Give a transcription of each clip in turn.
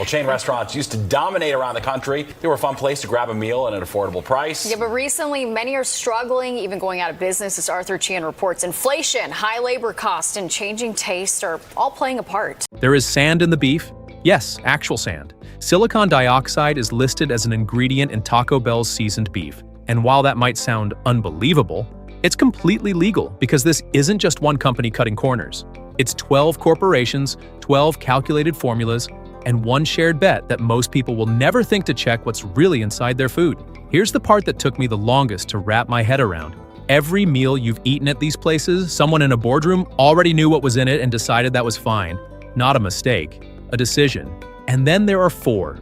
Well, chain restaurants used to dominate around the country. They were a fun place to grab a meal at an affordable price. Yeah, but recently, many are struggling, even going out of business, as Arthur Chan reports. Inflation, high labor costs, and changing tastes are all playing a part. There is sand in the beef. Yes, actual sand. Silicon dioxide is listed as an ingredient in Taco Bell's seasoned beef. And while that might sound unbelievable, it's completely legal because this isn't just one company cutting corners. It's 12 corporations, 12 calculated formulas, and one shared bet that most people will never think to check what's really inside their food. Here's the part that took me the longest to wrap my head around. Every meal you've eaten at these places, someone in a boardroom already knew what was in it and decided that was fine. Not a mistake, a decision. And then there are four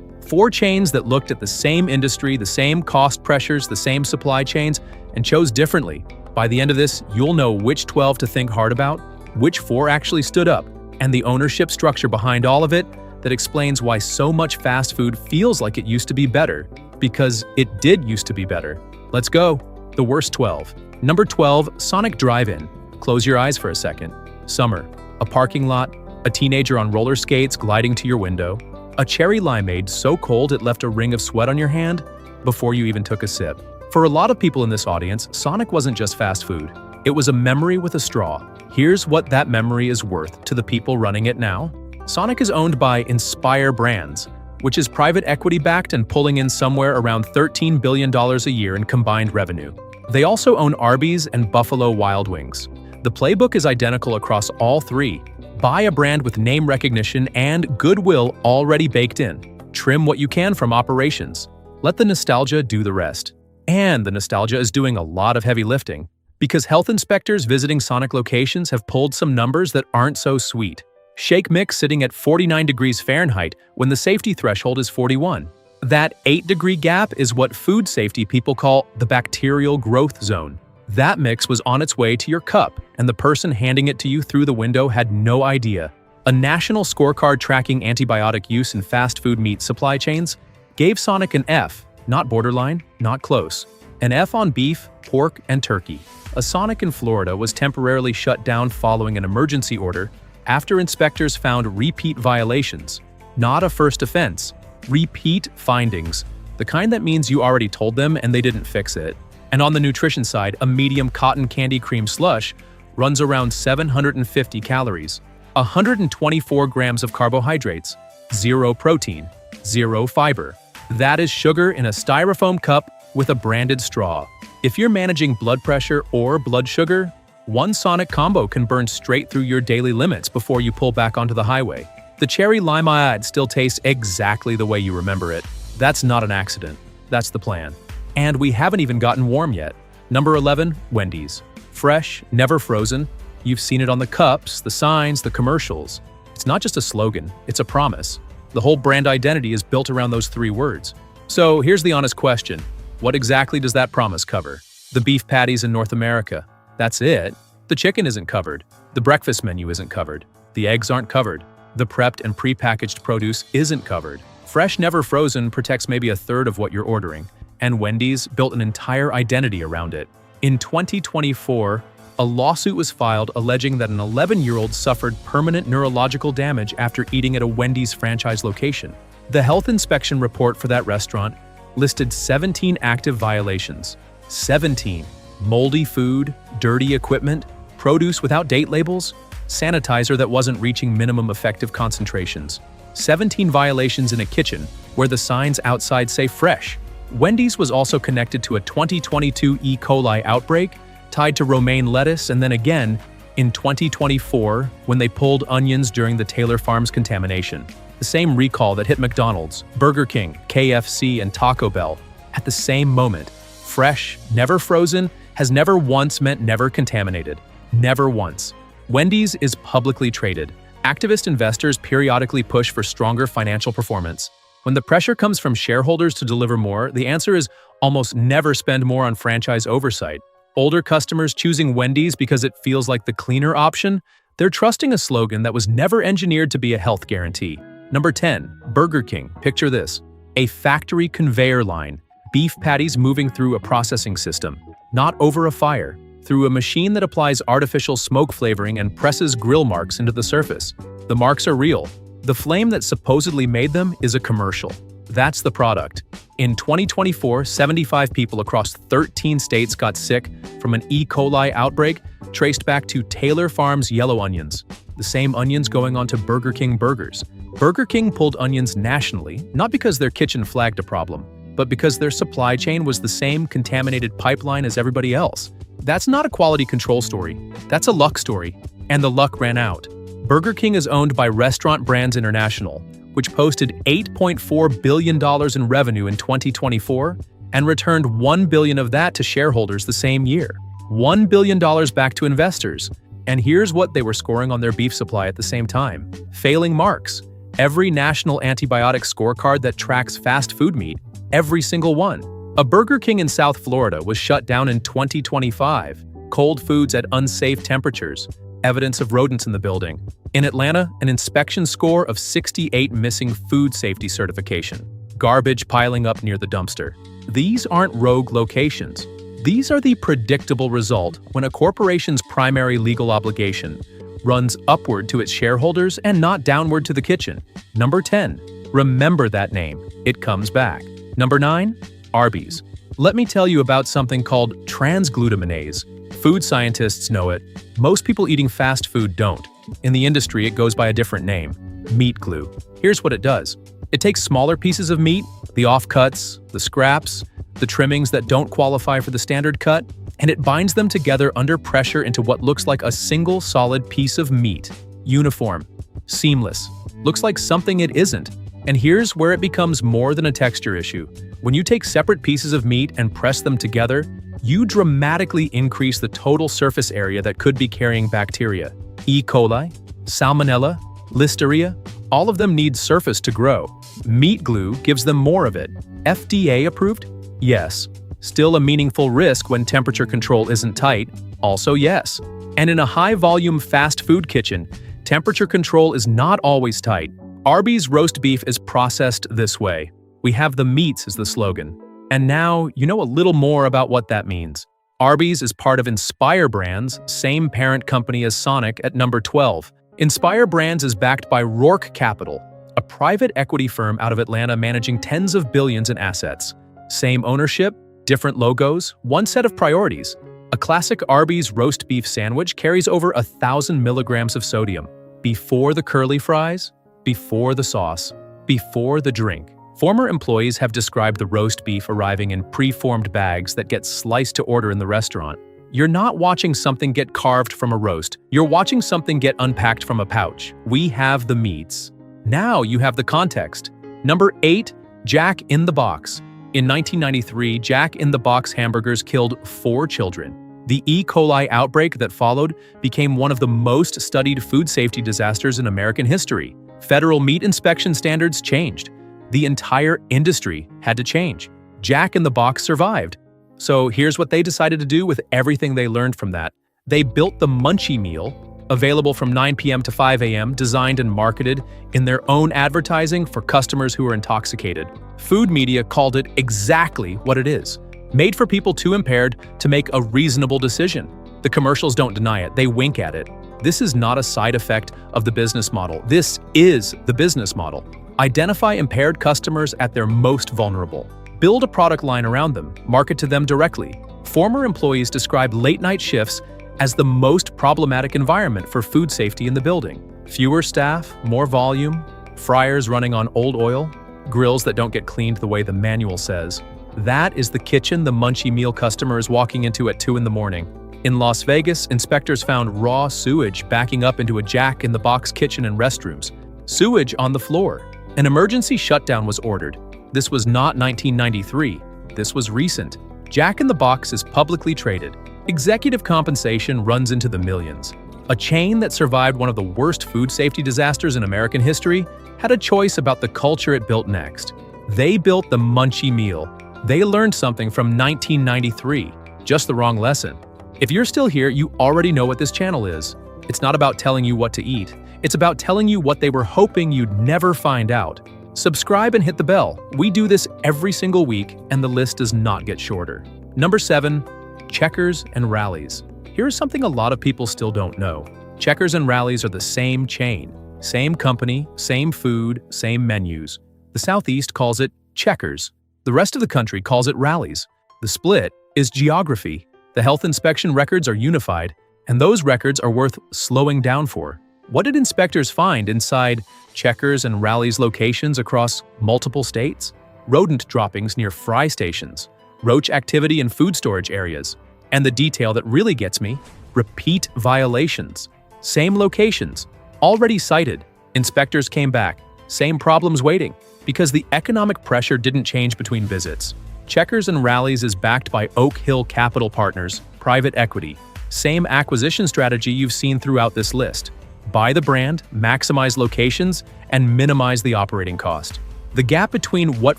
chains that looked at the same industry, the same cost pressures, the same supply chains, and chose differently. By the end of this, you'll know which 12 to think hard about, which 4 actually stood up, and the ownership structure behind all of it that explains why so much fast food feels like it used to be better, because it did used to be better. Let's go. The worst 12. Number 12, Sonic Drive-In. Close your eyes for a second. Summer, a parking lot, a teenager on roller skates gliding to your window, a cherry limeade so cold it left a ring of sweat on your hand before you even took a sip. For a lot of people in this audience, Sonic wasn't just fast food. It was a memory with a straw. Here's what that memory is worth to the people running it now. Sonic is owned by Inspire Brands, which is private equity-backed and pulling in somewhere around $13 billion a year in combined revenue. They also own Arby's and Buffalo Wild Wings. The playbook is identical across all three. Buy a brand with name recognition and goodwill already baked in. Trim what you can from operations. Let the nostalgia do the rest. And the nostalgia is doing a lot of heavy lifting, because health inspectors visiting Sonic locations have pulled some numbers that aren't so sweet. Shake mix sitting at 49 degrees Fahrenheit when the safety threshold is 41. That 8-degree gap is what food safety people call the bacterial growth zone. That mix was on its way to your cup, and the person handing it to you through the window had no idea. A national scorecard tracking antibiotic use in fast food meat supply chains gave Sonic an F, not borderline, not close. An F on beef, pork, and turkey. A Sonic in Florida was temporarily shut down following an emergency order after inspectors found repeat violations. Not a first offense. Repeat findings. The kind that means you already told them and they didn't fix it. And on the nutrition side, a medium cotton candy cream slush runs around 750 calories, 124 grams of carbohydrates, 0 protein, 0 fiber. That is sugar in a styrofoam cup with a branded straw. If you're managing blood pressure or blood sugar, one Sonic combo can burn straight through your daily limits before you pull back onto the highway. The cherry limeade still tastes exactly the way you remember it. That's not an accident. That's the plan. And we haven't even gotten warm yet. Number 11, Wendy's. Fresh, never frozen. You've seen it on the cups, the signs, the commercials. It's not just a slogan, it's a promise. The whole brand identity is built around those 3 words. So here's the honest question. What exactly does that promise cover? The beef patties in North America. That's it. The chicken isn't covered. The breakfast menu isn't covered. The eggs aren't covered. The prepped and prepackaged produce isn't covered. Fresh, never frozen protects maybe a third of what you're ordering. And Wendy's built an entire identity around it. In 2024, a lawsuit was filed alleging that an 11-year-old suffered permanent neurological damage after eating at a Wendy's franchise location. The health inspection report for that restaurant listed 17 active violations. 17. Moldy food, dirty equipment, produce without date labels, sanitizer that wasn't reaching minimum effective concentrations. 17 violations in a kitchen where the signs outside say fresh. Wendy's was also connected to a 2022 E. coli outbreak tied to romaine lettuce, and then again in 2024 when they pulled onions during the Taylor Farms contamination. The same recall that hit McDonald's, Burger King, KFC, and Taco Bell at the same moment. Fresh, never frozen, has never once meant never contaminated. Never once. Wendy's is publicly traded. Activist investors periodically push for stronger financial performance. When the pressure comes from shareholders to deliver more, the answer is almost never spend more on franchise oversight. Older customers choosing Wendy's because it feels like the cleaner option, they're trusting a slogan that was never engineered to be a health guarantee. Number 10, Burger King. Picture this. A factory conveyor line. Beef patties moving through a processing system. Not over a fire. Through a machine that applies artificial smoke flavoring and presses grill marks into the surface. The marks are real. The flame that supposedly made them is a commercial. That's the product. In 2024, 75 people across 13 states got sick from an E. coli outbreak traced back to Taylor Farms yellow onions, the same onions going onto Burger King burgers. Burger King pulled onions nationally, not because their kitchen flagged a problem, but because their supply chain was the same contaminated pipeline as everybody else. That's not a quality control story. That's a luck story. And the luck ran out. Burger King is owned by Restaurant Brands International, which posted $8.4 billion in revenue in 2024 and returned $1 billion of that to shareholders the same year. $1 billion back to investors. And here's what they were scoring on their beef supply at the same time. Failing marks. Every national antibiotic scorecard that tracks fast food meat, every single one. A Burger King in South Florida was shut down in 2025. Cold foods at unsafe temperatures. Evidence of rodents in the building. In Atlanta, an inspection score of 68 missing food safety certification. Garbage piling up near the dumpster. These aren't rogue locations. These are the predictable result when a corporation's primary legal obligation runs upward to its shareholders and not downward to the kitchen. Number 10. Remember that name. It comes back. Number 9. Arby's. Let me tell you about something called transglutaminase. Food scientists know it. Most people eating fast food don't. In the industry, it goes by a different name, meat glue. Here's what it does. It takes smaller pieces of meat, the offcuts, the scraps, the trimmings that don't qualify for the standard cut, and it binds them together under pressure into what looks like a single solid piece of meat. Uniform. Seamless. Looks like something it isn't. And here's where it becomes more than a texture issue. When you take separate pieces of meat and press them together, you dramatically increase the total surface area that could be carrying bacteria. E. coli, Salmonella, Listeria, all of them need surface to grow. Meat glue gives them more of it. FDA approved? Yes. Still a meaningful risk when temperature control isn't tight? Also yes. And in a high-volume fast food kitchen, temperature control is not always tight. Arby's roast beef is processed this way. We have the meats is the slogan. And now you know a little more about what that means. Arby's is part of Inspire Brands, same parent company as Sonic at number 12. Inspire Brands is backed by Rourke Capital, a private equity firm out of Atlanta managing tens of billions in assets. Same ownership, different logos, one set of priorities. A classic Arby's roast beef sandwich carries over 1,000 milligrams of sodium. Before the curly fries, before the sauce, before the drink. Former employees have described the roast beef arriving in pre-formed bags that get sliced to order in the restaurant. You're not watching something get carved from a roast. You're watching something get unpacked from a pouch. We have the meats. Now you have the context. Number 8, Jack in the Box. In 1993, Jack in the Box hamburgers killed 4 children. The E. coli outbreak that followed became one of the most studied food safety disasters in American history. Federal meat inspection standards changed. The entire industry had to change. Jack in the Box survived. So here's what they decided to do with everything they learned from that. They built the Munchie Meal, available from 9 p.m. to 5 a.m., designed and marketed in their own advertising for customers who are intoxicated. Food media called it exactly what it is. Made for people too impaired to make a reasonable decision. The commercials don't deny it, they wink at it. This is not a side effect of the business model. This is the business model. Identify impaired customers at their most vulnerable. Build a product line around them, market to them directly. Former employees describe late-night shifts as the most problematic environment for food safety in the building. Fewer staff, more volume, fryers running on old oil, grills that don't get cleaned the way the manual says. That is the kitchen the Munchie Meal customer is walking into at 2 in the morning. In Las Vegas, inspectors found raw sewage backing up into a Jack in the Box kitchen and restrooms. Sewage on the floor. An emergency shutdown was ordered. This was not 1993. This was recent. Jack in the Box is publicly traded. Executive compensation runs into the millions. A chain that survived one of the worst food safety disasters in American history had a choice about the culture it built next. They built the Munchie Meal. They learned something from 1993. Just the wrong lesson. If you're still here, you already know what this channel is. It's not about telling you what to eat. It's about telling you what they were hoping you'd never find out. Subscribe and hit the bell. We do this every single week, and the list does not get shorter. Number 7, Checkers and Rallies. Here's something a lot of people still don't know. Checkers and Rallies are the same chain. Same company, same food, same menus. The Southeast calls it Checkers. The rest of the country calls it Rallies. The split is geography. The health inspection records are unified, and those records are worth slowing down for. What did inspectors find inside Checkers and Rallies locations across multiple states? Rodent droppings near fry stations, roach activity in food storage areas, and the detail that really gets me, repeat violations. Same locations, already cited. Inspectors came back, same problems waiting, because the economic pressure didn't change between visits. Checkers and Rallies is backed by Oak Hill Capital Partners, private equity. Same acquisition strategy you've seen throughout this list. Buy the brand, maximize locations, and minimize the operating cost. The gap between what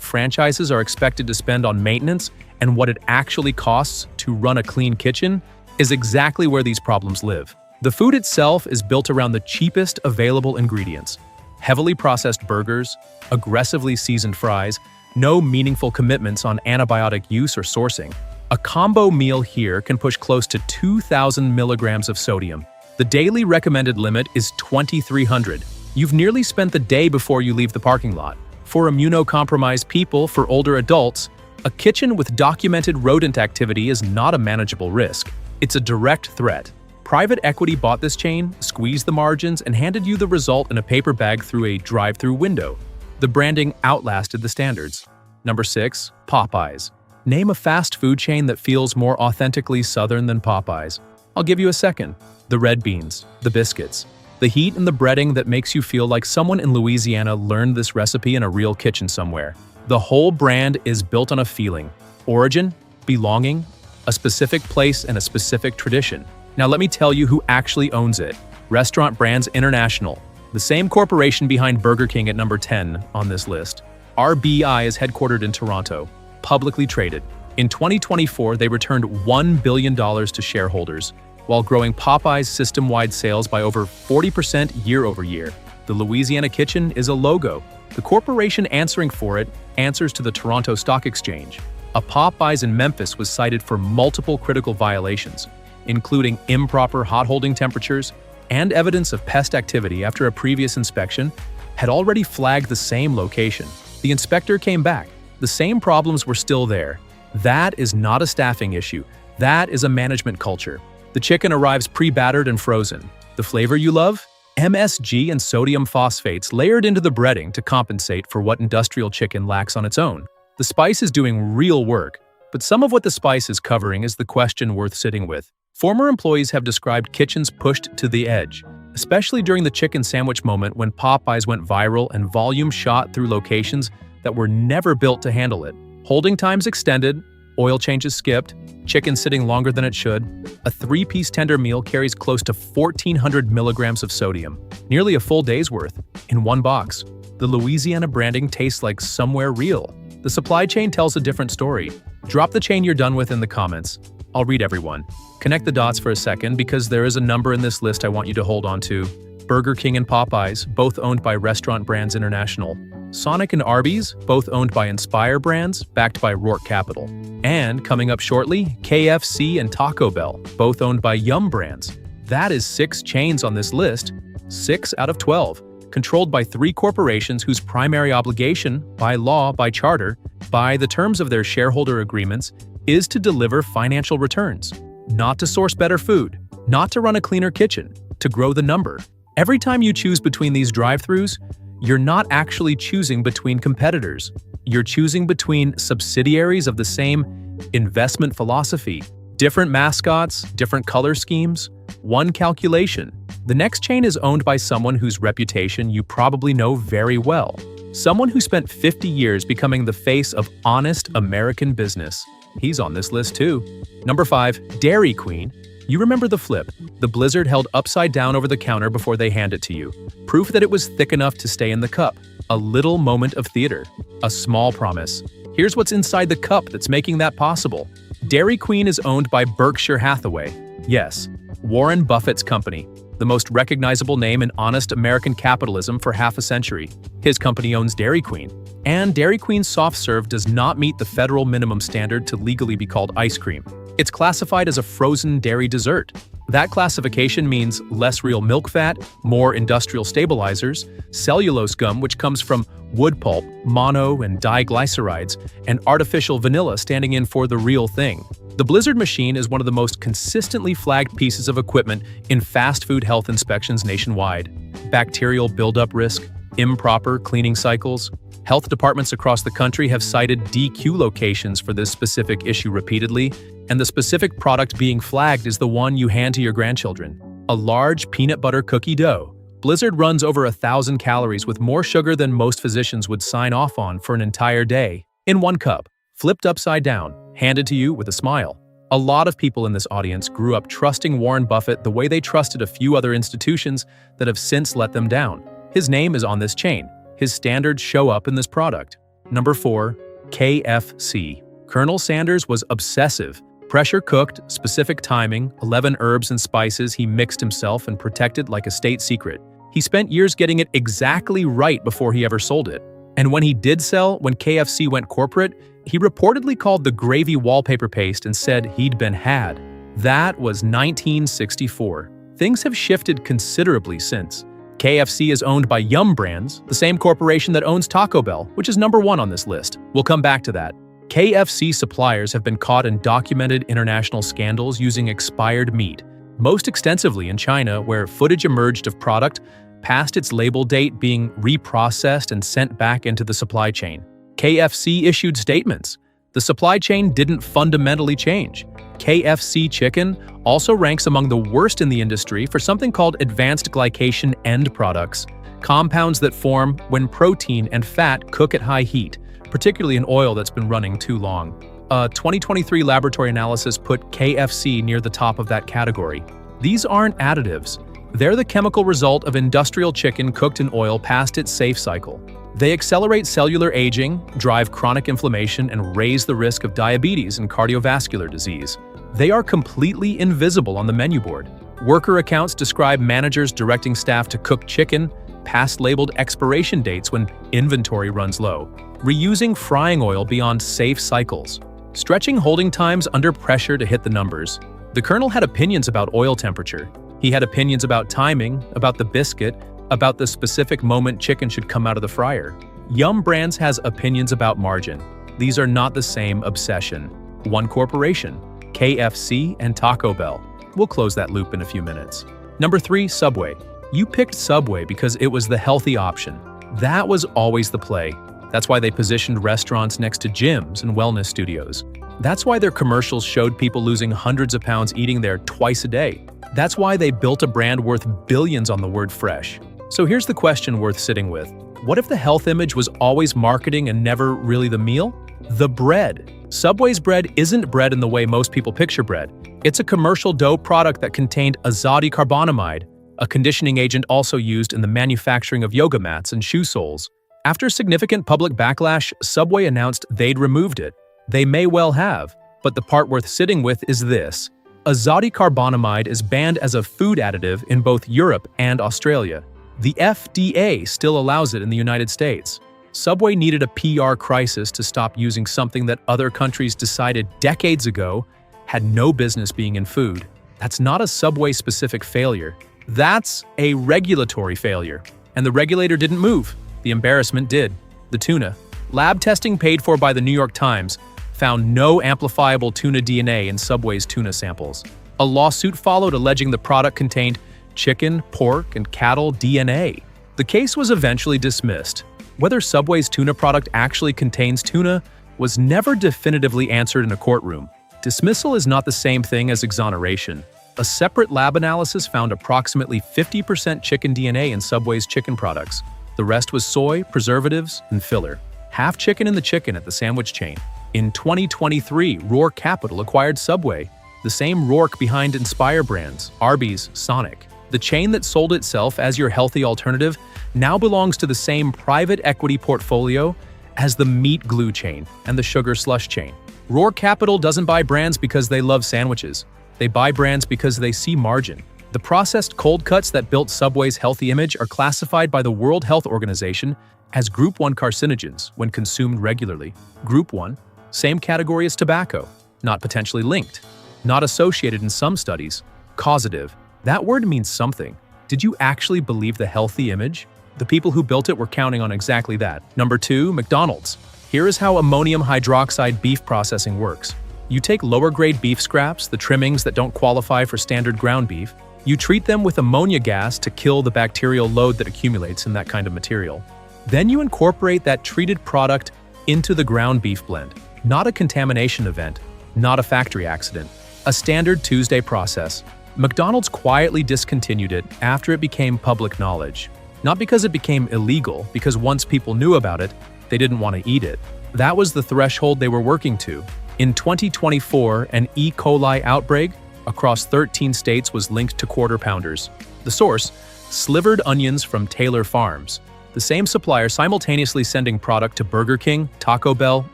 franchises are expected to spend on maintenance and what it actually costs to run a clean kitchen is exactly where these problems live. The food itself is built around the cheapest available ingredients. Heavily processed burgers, aggressively seasoned fries, no meaningful commitments on antibiotic use or sourcing. A combo meal here can push close to 2,000 milligrams of sodium. The daily recommended limit is 2,300. You've nearly spent the day before you leave the parking lot. For immunocompromised people, for older adults, a kitchen with documented rodent activity is not a manageable risk. It's a direct threat. Private equity bought this chain, squeezed the margins, and handed you the result in a paper bag through a drive-through window. The branding outlasted the standards. Number 6. Popeyes. Name a fast food chain that feels more authentically Southern than Popeyes. I'll give you a second. The red beans, the biscuits, the heat and the breading that makes you feel like someone in Louisiana learned this recipe in a real kitchen somewhere. The whole brand is built on a feeling, origin, belonging, a specific place and a specific tradition. Now let me tell you who actually owns it. Restaurant Brands International, the same corporation behind Burger King at number 10 on this list. RBI is headquartered in Toronto, publicly traded. In 2024, they returned $1 billion to shareholders, while growing Popeyes' system-wide sales by over 40% year over year. The Louisiana Kitchen is a logo. The corporation answering for it answers to the Toronto Stock Exchange. A Popeyes in Memphis was cited for multiple critical violations, including improper hot holding temperatures and evidence of pest activity after a previous inspection had already flagged the same location. The inspector came back. The same problems were still there. That is not a staffing issue. That is a management culture. The chicken arrives pre-battered and frozen. The flavor you love? MSG and sodium phosphates layered into the breading to compensate for what industrial chicken lacks on its own. The spice is doing real work, but some of what the spice is covering is the question worth sitting with. Former employees have described kitchens pushed to the edge, especially during the chicken sandwich moment when Popeyes went viral and volume shot through locations that were never built to handle it. Holding times extended, oil changes skipped, chicken sitting longer than it should. A 3-piece tender meal carries close to 1,400 milligrams of sodium, nearly a full day's worth, in one box. The Louisiana branding tastes like somewhere real. The supply chain tells a different story. Drop the chain you're done with in the comments. I'll read everyone. Connect the dots for a second because there is a number in this list I want you to hold on to. Burger King and Popeyes, both owned by Restaurant Brands International. Sonic and Arby's, both owned by Inspire Brands, backed by Rourke Capital. And coming up shortly, KFC and Taco Bell, both owned by Yum Brands. That is 6 chains on this list, 6 out of 12, controlled by 3 corporations whose primary obligation, by law, by charter, by the terms of their shareholder agreements, is to deliver financial returns, not to source better food, not to run a cleaner kitchen, to grow the number. Every time you choose between these drive-thrus, you're not actually choosing between competitors. You're choosing between subsidiaries of the same investment philosophy. Different mascots, different color schemes, one calculation. The next chain is owned by someone whose reputation you probably know very well. Someone who spent 50 years becoming the face of honest American business. He's on this list too. Number 5, Dairy Queen. You remember the flip, the blizzard held upside down over the counter before they hand it to you. Proof that it was thick enough to stay in the cup. A little moment of theater. A small promise. Here's what's inside the cup that's making that possible. Dairy Queen is owned by Berkshire Hathaway. Yes, Warren Buffett's company. The most recognizable name in honest American capitalism for half a century. His company owns Dairy Queen. And Dairy Queen's soft serve does not meet the federal minimum standard to legally be called ice cream. It's classified as a frozen dairy dessert. That classification means less real milk fat, more industrial stabilizers, cellulose gum, which comes from wood pulp, mono and diglycerides, and artificial vanilla standing in for the real thing. The Blizzard machine is one of the most consistently flagged pieces of equipment in fast food health inspections nationwide. Bacterial buildup risk, improper cleaning cycles. Health departments across the country have cited DQ locations for this specific issue repeatedly, and the specific product being flagged is the one you hand to your grandchildren. A large peanut butter cookie dough. Blizzard runs over 1,000 calories with more sugar than most physicians would sign off on for an entire day. In one cup, flipped upside down, handed to you with a smile. A lot of people in this audience grew up trusting Warren Buffett the way they trusted a few other institutions that have since let them down. His name is on this chain. His standards show up in this product. Number 4, KFC. Colonel Sanders was obsessive. Pressure cooked, specific timing, 11 herbs and spices he mixed himself and protected like a state secret. He spent years getting it exactly right before he ever sold it. And when he did sell, when KFC went corporate, he reportedly called the gravy wallpaper paste and said he'd been had. That was 1964. Things have shifted considerably since. KFC is owned by Yum Brands, the same corporation that owns Taco Bell, which is number 1 on this list. We'll come back to that. KFC suppliers have been caught in documented international scandals using expired meat, most extensively in China, where footage emerged of product past its label date being reprocessed and sent back into the supply chain. KFC issued statements. The supply chain didn't fundamentally change. KFC chicken also ranks among the worst in the industry for something called advanced glycation end products, compounds that form when protein and fat cook at high heat, particularly in oil that's been running too long. A 2023 laboratory analysis put KFC near the top of that category. These aren't additives. They're the chemical result of industrial chicken cooked in oil past its safe cycle. They accelerate cellular aging, drive chronic inflammation, and raise the risk of diabetes and cardiovascular disease. They are completely invisible on the menu board. Worker accounts describe managers directing staff to cook chicken past labeled expiration dates when inventory runs low, reusing frying oil beyond safe cycles, stretching holding times under pressure to hit the numbers. The Colonel had opinions about oil temperature. He had opinions about timing, about the biscuit, about the specific moment chicken should come out of the fryer. Yum Brands has opinions about margin. These are not the same obsession. One corporation, KFC and Taco Bell. We'll close that loop in a few minutes. Number 3, Subway. You picked Subway because it was the healthy option. That was always the play. That's why they positioned restaurants next to gyms and wellness studios. That's why their commercials showed people losing hundreds of pounds eating there twice a day. That's why they built a brand worth billions on the word fresh. So here's the question worth sitting with. What if the health image was always marketing and never really the meal? The bread. Subway's bread isn't bread in the way most people picture bread. It's a commercial dough product that contained azoticarbonamide, a conditioning agent also used in the manufacturing of yoga mats and shoe soles. After significant public backlash, Subway announced they'd removed it. They may well have, but the part worth sitting with is this. Azoticarbonamide is banned as a food additive in both Europe and Australia. The FDA still allows it in the United States. Subway needed a PR crisis to stop using something that other countries decided decades ago had no business being in food. That's not a Subway-specific failure. That's a regulatory failure. And the regulator didn't move. The embarrassment did. The tuna. Lab testing paid for by the New York Times found no amplifiable tuna DNA in Subway's tuna samples. A lawsuit followed alleging the product contained chicken, pork, and cattle DNA. The case was eventually dismissed. Whether Subway's tuna product actually contains tuna was never definitively answered in a courtroom. Dismissal is not the same thing as exoneration. A separate lab analysis found approximately 50% chicken DNA in Subway's chicken products. The rest was soy, preservatives, and filler. Half chicken in the chicken at the sandwich chain. In 2023, Roar Capital acquired Subway, the same Rourke behind Inspire Brands, Arby's, Sonic. The chain that sold itself as your healthy alternative now belongs to the same private equity portfolio as the meat glue chain and the sugar slush chain. Roar Capital doesn't buy brands because they love sandwiches. They buy brands because they see margin. The processed cold cuts that built Subway's healthy image are classified by the World Health Organization as Group 1 carcinogens when consumed regularly. Group 1, same category as tobacco, not potentially linked. not associated in some studies. Causative. That word means something. Did you actually believe the healthy image? The people who built it were counting on exactly that. Number 2, McDonald's. Here is how ammonium hydroxide beef processing works. You take lower-grade beef scraps, the trimmings that don't qualify for standard ground beef. You treat them with ammonia gas to kill the bacterial load that accumulates in that kind of material. Then you incorporate that treated product into the ground beef blend. Not a contamination event, not a factory accident. A standard Tuesday process. McDonald's quietly discontinued it after it became public knowledge. Not because it became illegal, because once people knew about it, they didn't want to eat it. That was the threshold they were working to. In 2024, an E. coli outbreak across 13 states was linked to Quarter Pounders. The source, slivered onions from Taylor Farms, the same supplier simultaneously sending product to Burger King, Taco Bell,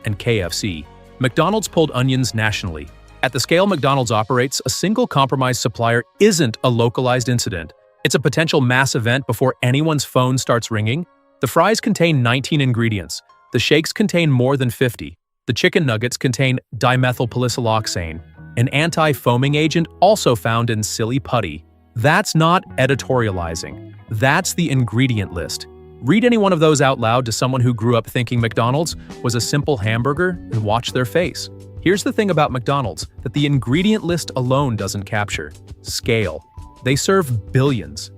and KFC. McDonald's pulled onions nationally. At the scale McDonald's operates, a single compromised supplier isn't a localized incident. It's a potential mass event before anyone's phone starts ringing. The fries contain 19 ingredients. The shakes contain more than 50. The chicken nuggets contain dimethylpolysiloxane, an anti-foaming agent also found in silly putty. That's not editorializing. That's the ingredient list. Read any one of those out loud to someone who grew up thinking McDonald's was a simple hamburger and watch their face. Here's the thing about McDonald's that the ingredient list alone doesn't capture: scale. They serve billions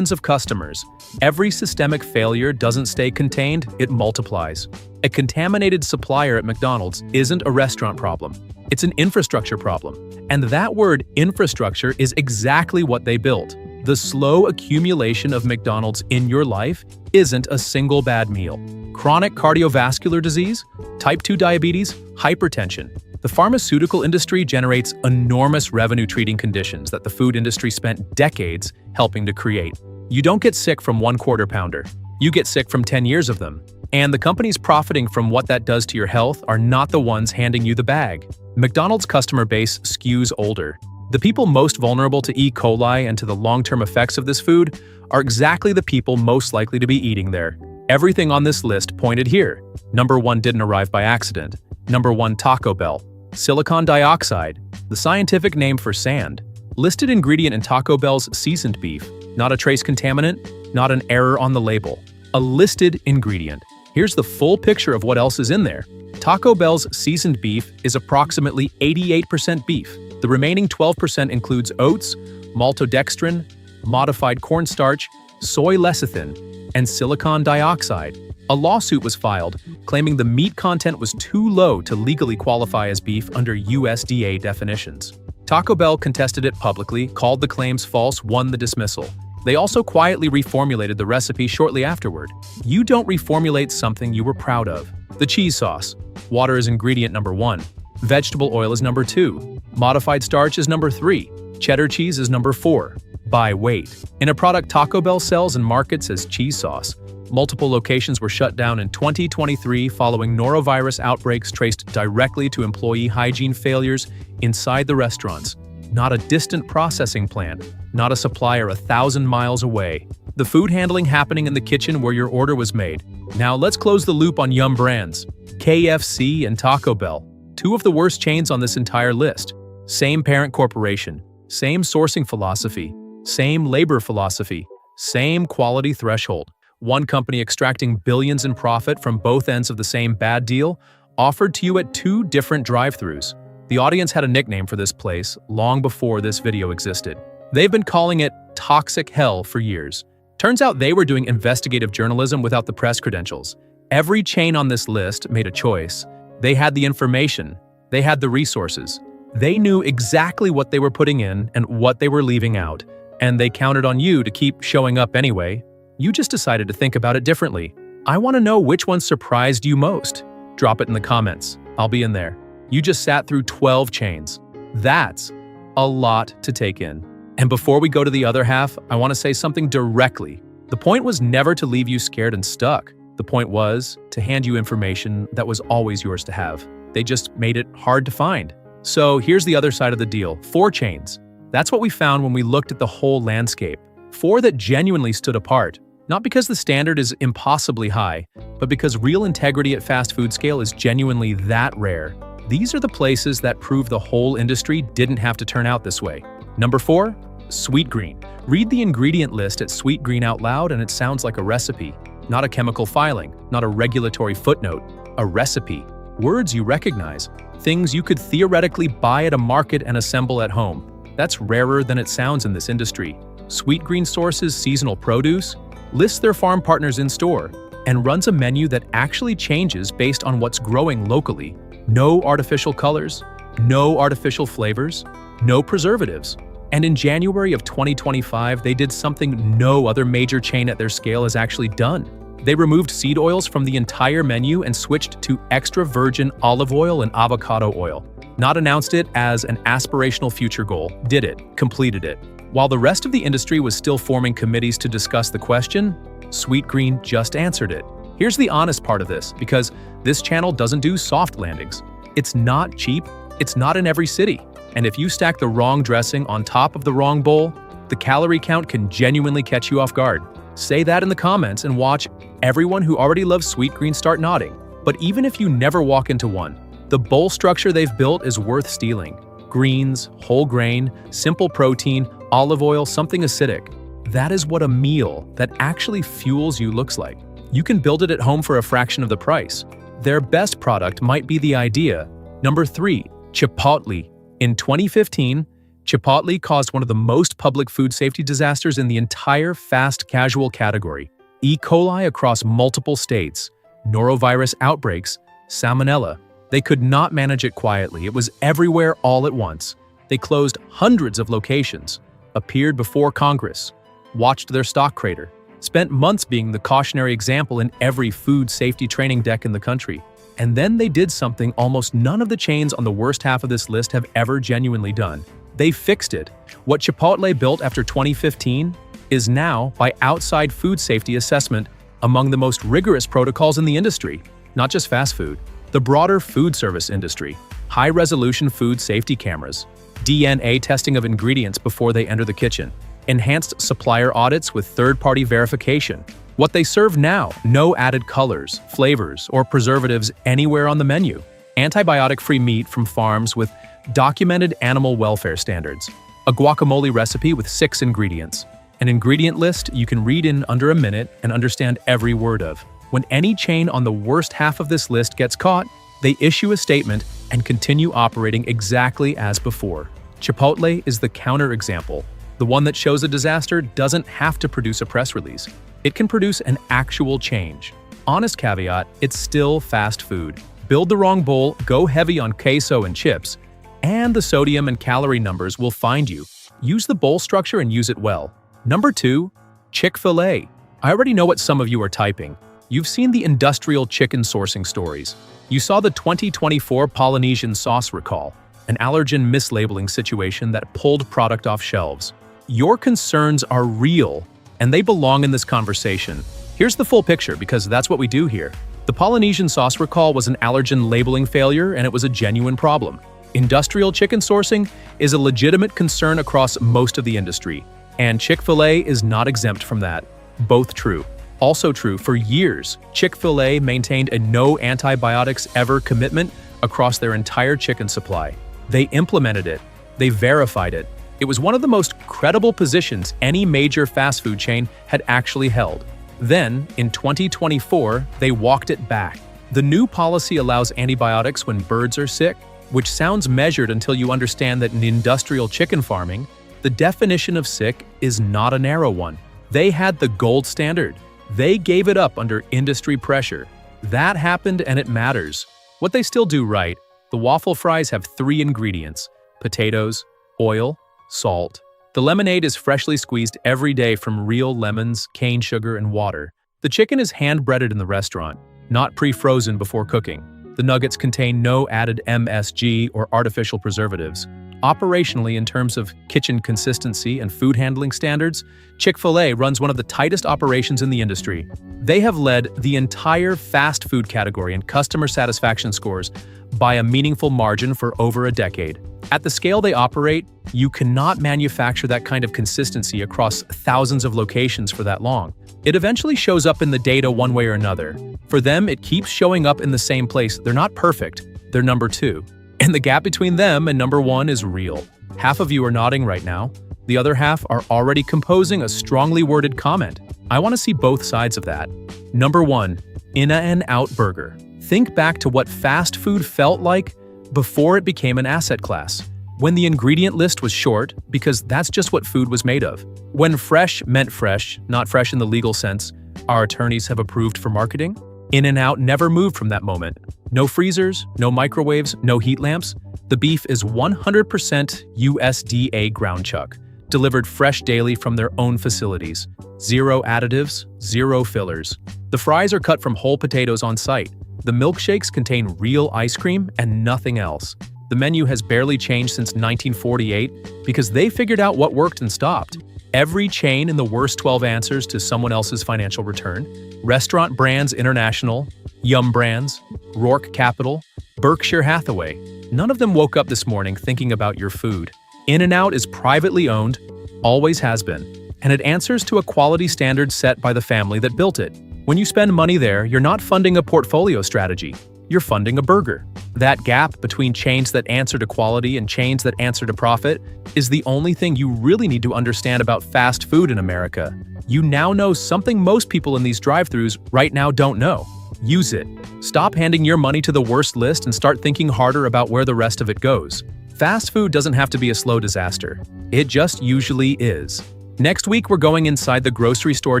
of customers. Every systemic failure doesn't stay contained, it multiplies. A contaminated supplier at McDonald's isn't a restaurant problem. It's an infrastructure problem. And that word infrastructure is exactly what they built. The slow accumulation of McDonald's in your life isn't a single bad meal. Chronic cardiovascular disease, type 2 diabetes, hypertension. The pharmaceutical industry generates enormous revenue treating conditions that the food industry spent decades helping to create. You don't get sick from one Quarter Pounder. You get sick from 10 years of them. And the companies profiting from what that does to your health are not the ones handing you the bag. McDonald's customer base skews older. The people most vulnerable to E. coli and to the long-term effects of this food are exactly the people most likely to be eating there. Everything on this list pointed here. Number 1 didn't arrive by accident. Number 1, Taco Bell. Silicon dioxide, the scientific name for sand. Listed ingredient in Taco Bell's seasoned beef. Not a trace contaminant, not an error on the label. A listed ingredient. Here's the full picture of what else is in there. Taco Bell's seasoned beef is approximately 88% beef. The remaining 12% includes oats, maltodextrin, modified cornstarch, soy lecithin, and silicon dioxide. A lawsuit was filed, claiming the meat content was too low to legally qualify as beef under USDA definitions. Taco Bell contested it publicly, called the claims false, won the dismissal. They also quietly reformulated the recipe shortly afterward. You don't reformulate something you were proud of. The cheese sauce. Water is ingredient number 1. Vegetable oil is number 2. Modified starch is number 3. Cheddar cheese is number 4. By weight. In a product Taco Bell sells and markets as cheese sauce, multiple locations were shut down in 2023 following norovirus outbreaks traced directly to employee hygiene failures inside the restaurants. Not a distant processing plant, not a supplier 1,000 miles away. The food handling happening in the kitchen where your order was made. Now let's close the loop on Yum brands. KFC and Taco Bell, 2 of the worst chains on this entire list. Same parent corporation, same sourcing philosophy, same labor philosophy, same quality threshold. One company extracting billions in profit from both ends of the same bad deal, offered to you at 2 different drive-thrus. The audience had a nickname for this place long before this video existed. They've been calling it Toxic Hell for years. Turns out they were doing investigative journalism without the press credentials. Every chain on this list made a choice. They had the information. They had the resources. They knew exactly what they were putting in and what they were leaving out. And they counted on you to keep showing up anyway. You just decided to think about it differently. I want to know which one surprised you most. Drop it in the comments. I'll be in there. You just sat through 12 chains. That's a lot to take in. And before we go to the other half, I want to say something directly. The point was never to leave you scared and stuck. The point was to hand you information that was always yours to have. They just made it hard to find. So here's the other side of the deal. 4 chains. That's what we found when we looked at the whole landscape. 4 that genuinely stood apart. Not because the standard is impossibly high, but because real integrity at fast food scale is genuinely that rare. These are the places that prove the whole industry didn't have to turn out this way. Number 4, Sweetgreen. Read the ingredient list at Sweetgreen out loud and it sounds like a recipe. Not a chemical filing, not a regulatory footnote. A recipe. Words you recognize. Things you could theoretically buy at a market and assemble at home. That's rarer than it sounds in this industry. Sweetgreen sources seasonal produce, lists their farm partners in store, and runs a menu that actually changes based on what's growing locally. No artificial colors, no artificial flavors, no preservatives. And in January of 2025, they did something no other major chain at their scale has actually done. They removed seed oils from the entire menu and switched to extra virgin olive oil and avocado oil. Not announced it as an aspirational future goal, did it, completed it. While the rest of the industry was still forming committees to discuss the question, Sweetgreen just answered it. Here's the honest part of this, because this channel doesn't do soft landings. It's not cheap, it's not in every city. And if you stack the wrong dressing on top of the wrong bowl, the calorie count can genuinely catch you off guard. Say that in the comments and watch everyone who already loves Sweetgreen start nodding. But even if you never walk into one, the bowl structure they've built is worth stealing. Greens, whole grain, simple protein, olive oil, something acidic. That is what a meal that actually fuels you looks like. You can build it at home for a fraction of the price. Their best product might be the idea. Number 3, Chipotle. In 2015, Chipotle caused one of the most public food safety disasters in the entire fast casual category. E. coli across multiple states, norovirus outbreaks, salmonella. They could not manage it quietly. It was everywhere all at once. They closed hundreds of locations, appeared before Congress, watched their stock crater, spent months being the cautionary example in every food safety training deck in the country. And then they did something almost none of the chains on the worst half of this list have ever genuinely done. They fixed it. What Chipotle built after 2015 is now, by outside food safety assessment, among the most rigorous protocols in the industry. Not just fast food, the broader food service industry. High-resolution food safety cameras, DNA testing of ingredients before they enter the kitchen, enhanced supplier audits with third-party verification. What they serve now, no added colors, flavors, or preservatives anywhere on the menu. Antibiotic-free meat from farms with documented animal welfare standards. A guacamole recipe with 6 ingredients. An ingredient list you can read in under a minute and understand every word of. When any chain on the worst half of this list gets caught, they issue a statement and continue operating exactly as before. Chipotle is the counterexample, the one that shows a disaster doesn't have to produce a press release. It can produce an actual change. Honest caveat, it's still fast food. Build the wrong bowl, go heavy on queso and chips, and the sodium and calorie numbers will find you. Use the bowl structure and use it well. Number 2, Chick-fil-A. I already know what some of you are typing. You've seen the industrial chicken sourcing stories. You saw the 2024 Polynesian sauce recall, an allergen mislabeling situation that pulled product off shelves. Your concerns are real, and they belong in this conversation. Here's the full picture, because that's what we do here. The Polynesian sauce recall was an allergen labeling failure, and it was a genuine problem. Industrial chicken sourcing is a legitimate concern across most of the industry, and Chick-fil-A is not exempt from that. Both true. Also true, for years, Chick-fil-A maintained a no antibiotics ever commitment across their entire chicken supply. They implemented it. They verified it. It was one of the most credible positions any major fast food chain had actually held. Then, in 2024, they walked it back. The new policy allows antibiotics when birds are sick, which sounds measured until you understand that in industrial chicken farming, the definition of sick is not a narrow one. They had the gold standard. They gave it up under industry pressure. That happened and it matters. What they still do right, the waffle fries have 3 ingredients: potatoes, oil, salt. The lemonade is freshly squeezed every day from real lemons, cane sugar, and water. The chicken is hand-breaded in the restaurant, not pre-frozen before cooking. The nuggets contain no added MSG or artificial preservatives. Operationally, in terms of kitchen consistency and food handling standards, Chick-fil-A runs one of the tightest operations in the industry. They have led the entire fast food category in customer satisfaction scores by a meaningful margin for over a decade. At the scale they operate, you cannot manufacture that kind of consistency across thousands of locations for that long. It eventually shows up in the data one way or another. For them, it keeps showing up in the same place. They're not perfect. They're number 2. And the gap between them and number one is real. Half of you are nodding right now. The other half are already composing a strongly worded comment. I want to see both sides of that. Number one, In-N-Out Burger. Think back to what fast food felt like before it became an asset class. When the ingredient list was short, because that's just what food was made of. When fresh meant fresh, not fresh in the legal sense, our attorneys have approved for marketing. In-N-Out never moved from that moment. No freezers, no microwaves, no heat lamps. The beef is 100% USDA ground chuck, delivered fresh daily from their own facilities. Zero additives, zero fillers. The fries are cut from whole potatoes on site. The milkshakes contain real ice cream and nothing else. The menu has barely changed since 1948 because they figured out what worked and stopped. Every chain in the worst 12 answers to someone else's financial return. Restaurant Brands International, Yum Brands, Rourke Capital, Berkshire Hathaway. None of them woke up this morning thinking about your food. In-N-Out is privately owned, always has been, and it answers to a quality standard set by the family that built it. When you spend money there, you're not funding a portfolio strategy. You're funding a burger. That gap between chains that answer to quality and chains that answer to profit is the only thing you really need to understand about fast food in America. You now know something most people in these drive-thrus right now don't know. Use it. Stop handing your money to the worst list and start thinking harder about where the rest of it goes. Fast food doesn't have to be a slow disaster. It just usually is. Next week, we're going inside the grocery store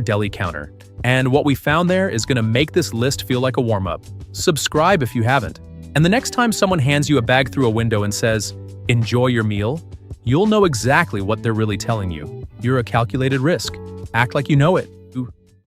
deli counter. And what we found there is going to make this list feel like a warm-up. Subscribe if you haven't. And the next time someone hands you a bag through a window and says, "Enjoy your meal," you'll know exactly what they're really telling you. You're a calculated risk. Act like you know it.